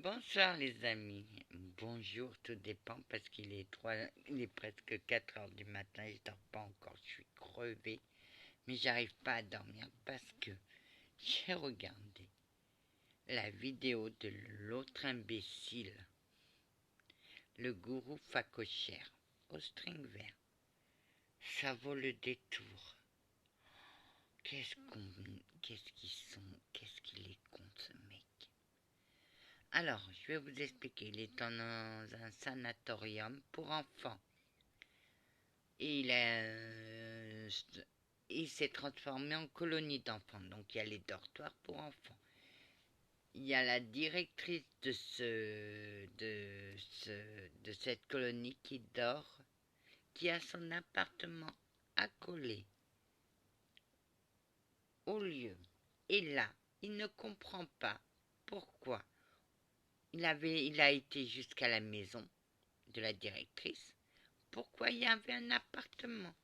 Bonsoir les amis, bonjour, tout dépend parce il est presque 4 heures du matin, je dors pas encore, je suis crevée, mais j'arrive pas à dormir parce que j'ai regardé la vidéo de l'autre imbécile, le gourou facochère, au string vert. Ça vaut le détour. Qu'est-ce qu'il est con ce mec. Alors, je vais vous expliquer. Il est dans un sanatorium pour enfants. Et il s'est transformé en colonie d'enfants. Donc, il y a les dortoirs pour enfants. Il y a la directrice de cette colonie qui dort, qui a son appartement accolé au lieu. Et là, il ne comprend pas pourquoi. Il a été jusqu'à la maison de la directrice. Pourquoi il y avait un appartement?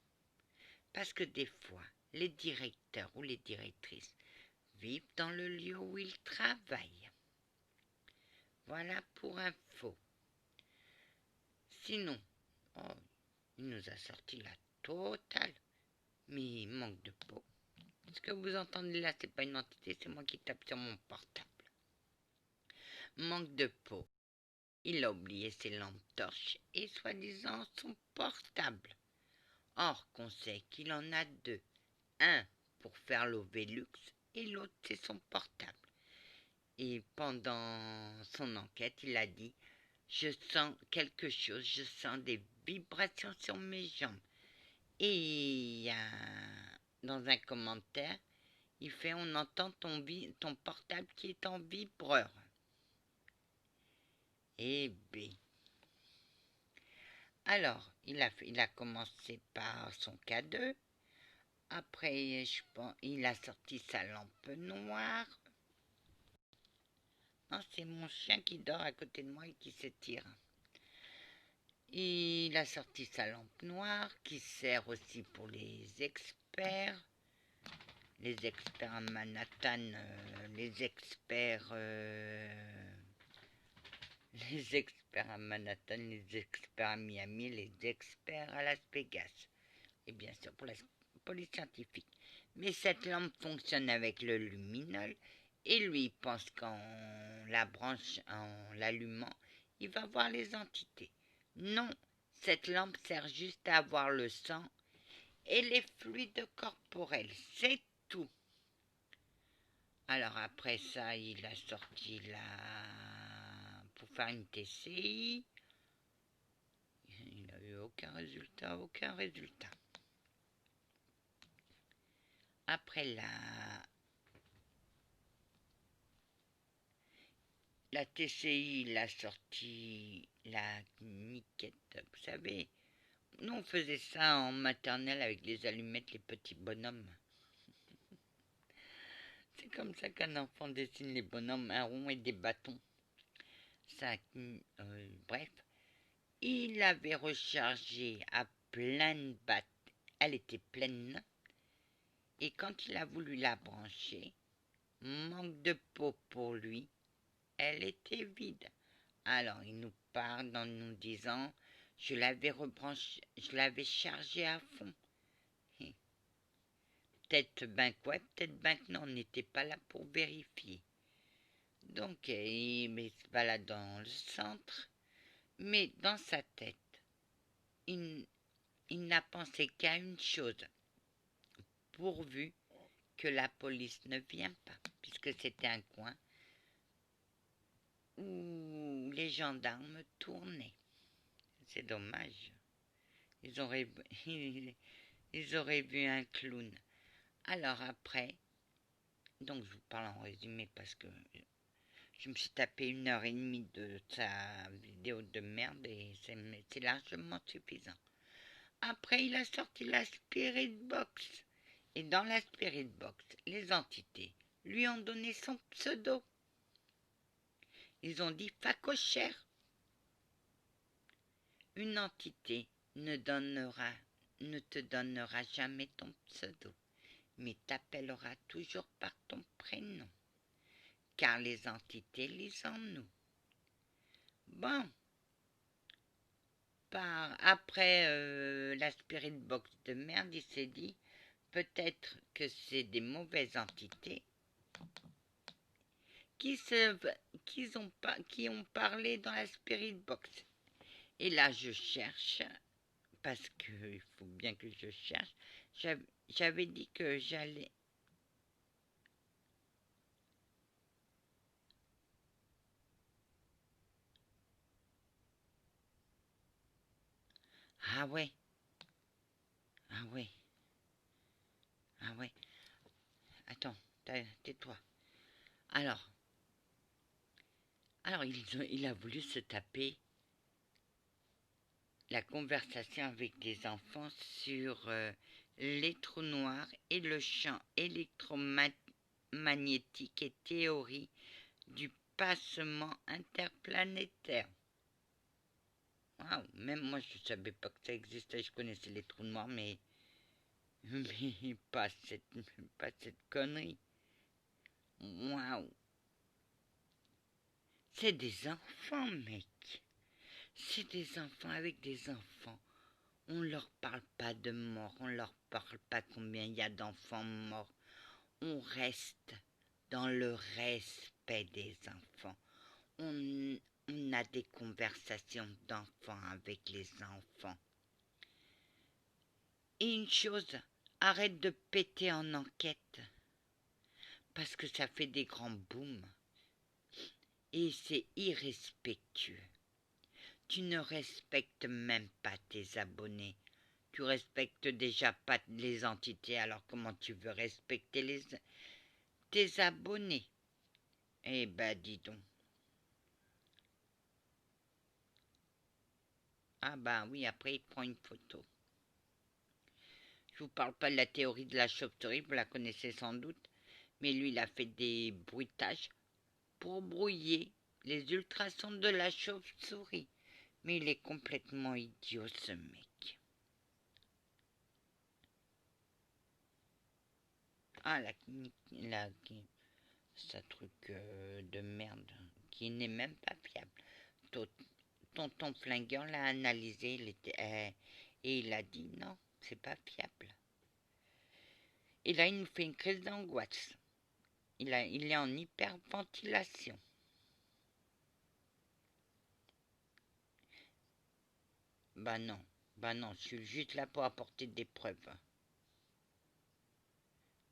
Parce que des fois, les directeurs ou les directrices vivent dans le lieu où ils travaillent. Voilà pour info. Sinon, oh, il nous a sorti la totale. Mais il manque de peau. Ce que vous entendez là, c'est pas une entité, c'est moi qui tape sur mon portable. Manque de peau. Il a oublié ses lampes torches et soi-disant son portable. Or qu'on sait qu'il en a deux. Un pour faire l'Ovélux et l'autre c'est son portable. Et pendant son enquête, il a dit « Je sens quelque chose, je sens des vibrations sur mes jambes. » Et dans un commentaire, il fait « On entend ton portable qui est en vibreur. » Eh bien. Alors, il a commencé par son K2. Après, je pense, il a sorti sa lampe noire. Non, c'est mon chien qui dort à côté de moi et qui s'étire. Il a sorti sa lampe noire qui sert aussi pour les experts. Les experts à Manhattan, les experts à Manhattan, les experts à Miami, les experts à Las Vegas. Et bien sûr pour la police scientifique. Mais cette lampe fonctionne avec le luminol et lui pense qu'en en l'allumant, il va voir les entités. Non, cette lampe sert juste à voir le sang et les fluides corporels, c'est tout. Alors après ça, il a sorti pour faire une TCI. Il n'a eu aucun résultat. Après la TCI, il a sorti la niquette. Vous savez, nous on faisait ça en maternelle avec les allumettes, les petits bonhommes. C'est comme ça qu'un enfant dessine les bonhommes, un rond et des bâtons. Ça, bref, il avait rechargé à pleine batte. Elle était pleine. Et quand il a voulu la brancher, manque de peau pour lui, elle était vide. Alors il nous parle en nous disant je l'avais chargée à fond. Peut-être ben quoi, peut-être ben que non, on n'était pas là pour vérifier. Donc il se balade dans le centre, mais dans sa tête, il n'a pensé qu'à une chose, pourvu que la police ne vienne pas, puisque c'était un coin où les gendarmes tournaient. C'est dommage. Ils auraient vu un clown. Alors après, donc je vous parle en résumé parce que je me suis tapé 1 heure et demie de sa vidéo de merde et c'est largement suffisant. Après, il a sorti la Spirit Box. Et dans la Spirit Box, les entités lui ont donné son pseudo. Ils ont dit facochère. Une entité ne te donnera jamais ton pseudo, mais t'appellera toujours par ton prénom, car les entités lisent en nous. Bon, après la spirit box de merde, il s'est dit peut-être que c'est des mauvaises entités qui, qui ont parlé dans la spirit box. Et là, je cherche, parce qu'il faut bien que je cherche. J'avais dit que j'allais... Ah ouais, ah ouais, ah ouais. Attends, tais-toi. Alors, il a voulu se taper la conversation avec des enfants sur les trous noirs et le champ électromagnétique et théorie du passement interplanétaire. Waouh, même moi je ne savais pas que ça existait, je connaissais les trous noirs, mais pas cette connerie. Waouh, c'est des enfants, mec. C'est des enfants avec des enfants. On leur parle pas de mort, on leur parle pas combien il y a d'enfants morts. On reste dans le respect des enfants. On a des conversations d'enfants avec les enfants. Et une chose, arrête de péter en enquête. Parce que ça fait des grands booms. Et c'est irrespectueux. Tu ne respectes même pas tes abonnés. Tu respectes déjà pas les entités, alors comment tu veux respecter tes abonnés? Eh ben, dis donc. Ah ben oui, après il prend une photo. Je vous parle pas de la théorie de la chauve-souris, vous la connaissez sans doute, mais lui il a fait des bruitages pour brouiller les ultrasons de la chauve-souris. Mais il est complètement idiot ce mec. Ah ce truc de merde qui n'est même pas fiable. Tonton Flingueur l'a analysé et il a dit non, c'est pas fiable. Et là, il nous fait une crise d'angoisse. Il est en hyperventilation. Bah non, je suis juste là pour apporter des preuves.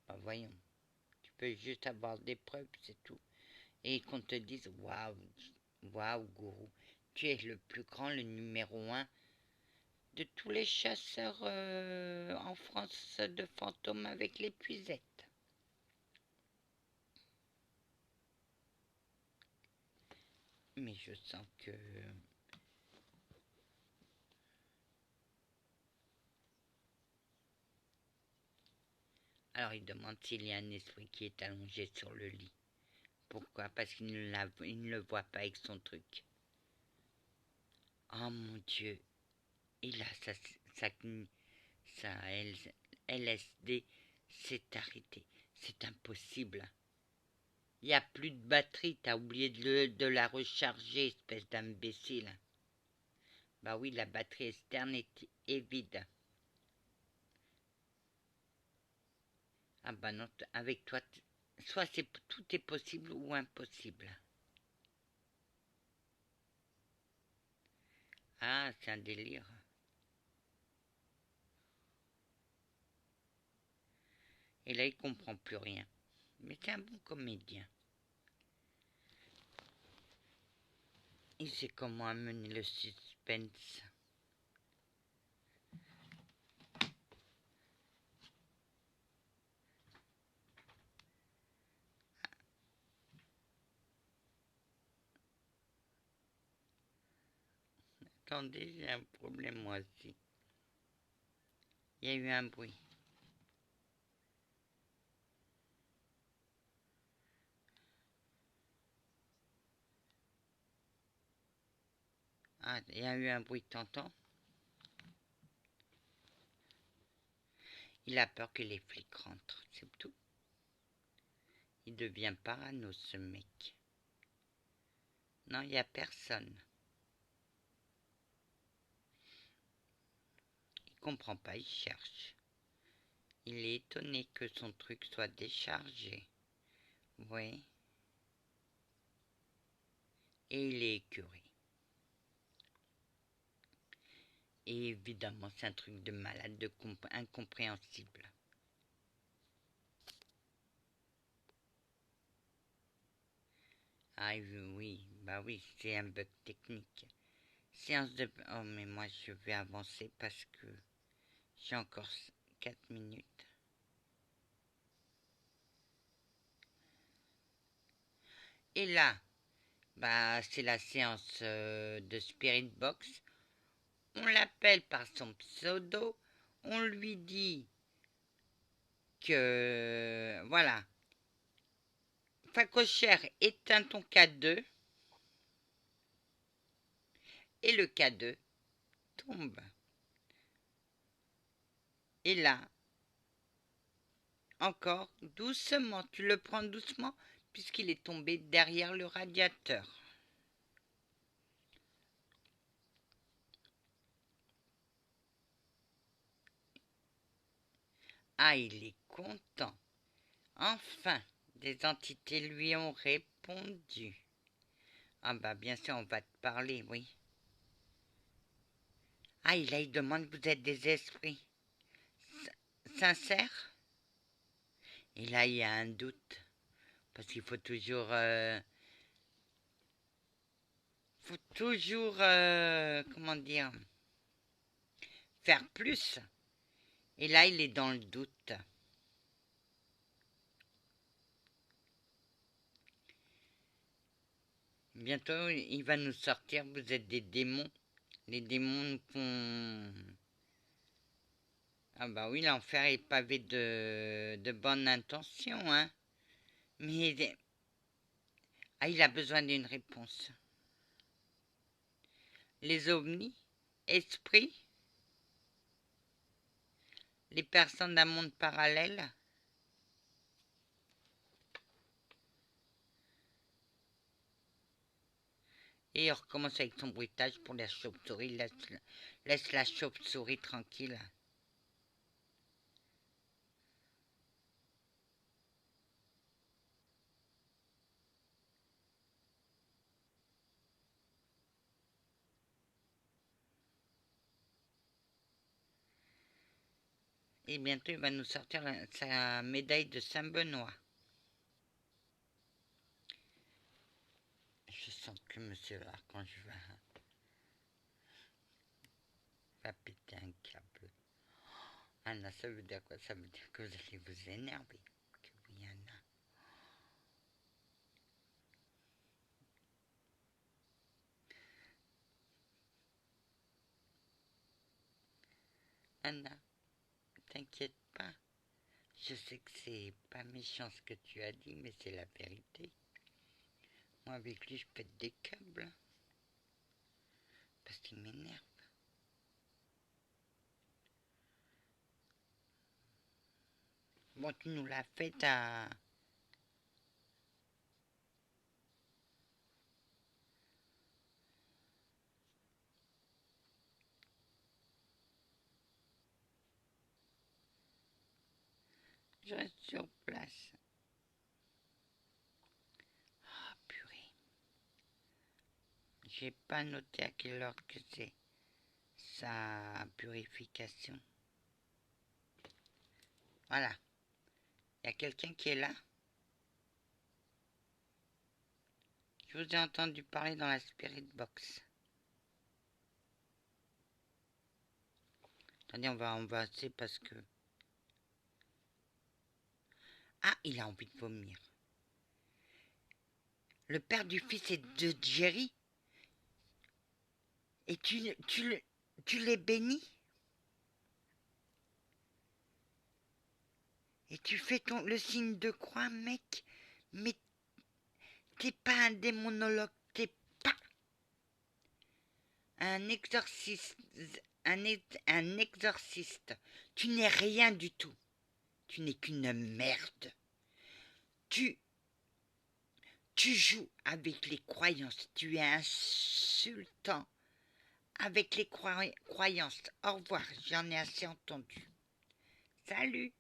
Bah voyons, tu peux juste avoir des preuves, c'est tout. Et qu'on te dise, waouh, waouh, gourou, tu es le plus grand, le numéro 1 de tous les chasseurs en France de fantômes avec les puisettes. Mais je sens que... Alors il demande s'il y a un esprit qui est allongé sur le lit. Pourquoi? Parce qu'il ne le voit pas avec son truc. Oh mon Dieu, il a sa LSD s'est arrêté. C'est impossible. Il n'y a plus de batterie, t'as oublié de la recharger, espèce d'imbécile. Bah oui, la batterie externe est vide. Ah bah non, avec toi, soit tout est possible ou impossible. Ah, c'est un délire. Et là, il comprend plus rien. Mais c'est un bon comédien. Il sait comment amener le suspense. Attendez, j'ai un problème moi aussi. Il y a eu un bruit. Ah, il y a eu un bruit, t'entends? Il a peur que les flics rentrent, c'est tout. Il devient parano, ce mec. Non, il n'y a personne. comprend pas, il cherche. Il est étonné que son truc soit déchargé. Oui. Et il est écœuré. Et évidemment, c'est un truc de malade, incompréhensible. Ah oui, bah oui, c'est un bug technique. Séance de... Oh, mais moi, je vais avancer parce que j'ai encore 4 minutes. Et là, bah, c'est la séance de Spirit Box. On l'appelle par son pseudo. On lui dit que... Voilà. Facochère, éteins ton K2. Et le K2 tombe. Et là, encore, doucement, tu le prends doucement puisqu'il est tombé derrière le radiateur. Ah, il est content. Enfin, des entités lui ont répondu. Ah bah bien sûr, on va te parler, oui. Ah, et là, il demande, vous êtes des esprits sincères? Et là, il y a un doute. Parce qu'il faut toujours, comment dire, faire plus. Et là, il est dans le doute. Bientôt, il va nous sortir, vous êtes des démons. Les démons font... Ah bah oui, l'enfer est pavé de bonnes intentions, hein. Mais... Ah, il a besoin d'une réponse. Les ovnis, esprits, les personnes d'un monde parallèle. Et il recommence avec son bruitage pour la chauve-souris. Laisse la chauve-souris tranquille. Et bientôt, il va nous sortir sa médaille de Saint-Benoît. Je sens que monsieur l'archange va péter un câble. Anna, ça veut dire quoi? Ça veut dire que vous allez vous énerver. Que oui, Anna. Anna, t'inquiète pas. Je sais que c'est pas méchant ce que tu as dit, mais c'est la vérité. Moi, avec lui, je pète des câbles. Parce qu'il m'énerve. Bon, tu nous l'as fait à... Je reste sur place. Ah, purée. J'ai pas noté à quelle heure que c'est sa purification. Voilà. Il y a quelqu'un qui est là. Je vous ai entendu parler dans la Spirit Box. Attendez, on va essayer parce que... Ah, il a envie de vomir. Le père du fils est de Jerry. Et tu les bénis. Et tu fais le signe de croix, mec. Mais t'es pas un démonologue. T'es pas un exorciste. Un exorciste. Tu n'es rien du tout. Tu n'es qu'une merde. Tu joues avec les croyances. Tu es insultant avec les croyances. Au revoir, j'en ai assez entendu. Salut!